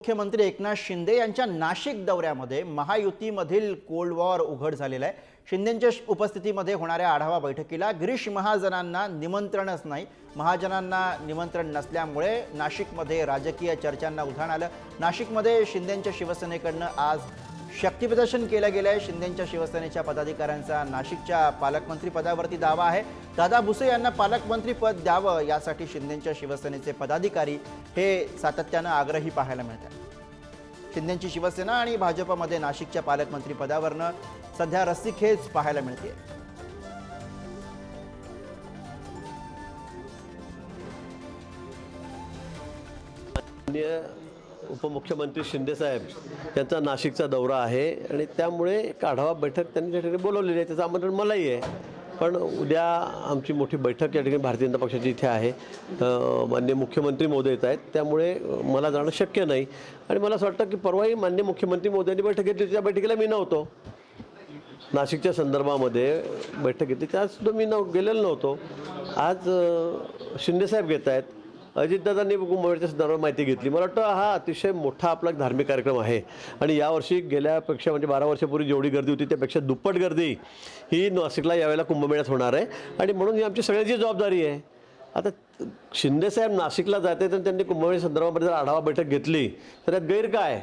मुख्यमंत्री एकनाथ शिंदे यांच्या नाशिक दौऱ्यामध्ये महायुतीमधील कोल्ड वॉर उघड झालेला आहे। शिंदेंच्या उपस्थितीमध्ये होणाऱ्या आढावा बैठकीला गिरीश महाजनांना निमंत्रणच नाही। महाजनांना निमंत्रण नसल्यामुळे नाशिकमध्ये राजकीय चर्चांना उधाण आलं। नाशिकमध्ये शिंदेंच्या शिवसेनेकडनं आज शक्तिप्रदर्शन केलं गेलं आहे। शिंदेंच्या शिवसेनेच्या पदाधिकाऱ्यांचा नाशिकच्या पालकमंत्री पदावरती दावा आहे। दादा भुसे यांना पालकमंत्री पद द्यावं यासाठी शिंदेंच्या शिवसेनेचे पदाधिकारी हे सातत्यानं आग्रही पाहायला मिळतात। शिंदेंची शिवसेना आणि भाजपमध्ये नाशिकच्या पालकमंत्री पदावरनं सध्या रस्सीखेच पाहायला मिळते। उपमुख्यमंत्री शिंदे साहेब यांचा नाशिकचा दौरा आहे आणि त्यामुळे एक आढावा बैठक त्यांनी त्या ठिकाणी बोलवलेली आहे। त्याचं आमंत्रण मलाही आहे, पण उद्या आमची मोठी बैठक या ठिकाणी भारतीय जनता पक्षाची इथे आहे। माननीय मुख्यमंत्री महोदय येत आहेत, त्यामुळे मला जाणं शक्य नाही। आणि मला असं वाटतं की परवाही माननीय मुख्यमंत्री महोदयांनी बैठक घेतली, त्या बैठकीला मी नव्हतो। नाशिकच्या संदर्भामध्ये बैठक घेतली त्यासुद्धा मी गेलेलो नव्हतो। आज शिंदेसाहेब घेत आहेत, अजितदादांनी कुंभमेळ्याच्या संदर्भात माहिती घेतली। मला वाटतं हा अतिशय मोठा आपला धार्मिक कार्यक्रम आहे आणि यावर्षी गेल्यापेक्षा म्हणजे 12 वर्षापूर्वी जेवढी गर्दी होती त्यापेक्षा दुप्पट गर्दी ही नाशिकला यावेळेला कुंभमेळ्यात होणार आहे आणि म्हणून ही आमची सगळ्यांची जबाबदारी आहे। आता शिंदेसाहेब नाशिकला जात आहेत आणि त्यांनी कुंभमेळ्या संदर्भामध्ये जर आढावा बैठक घेतली तर यात गैर काय?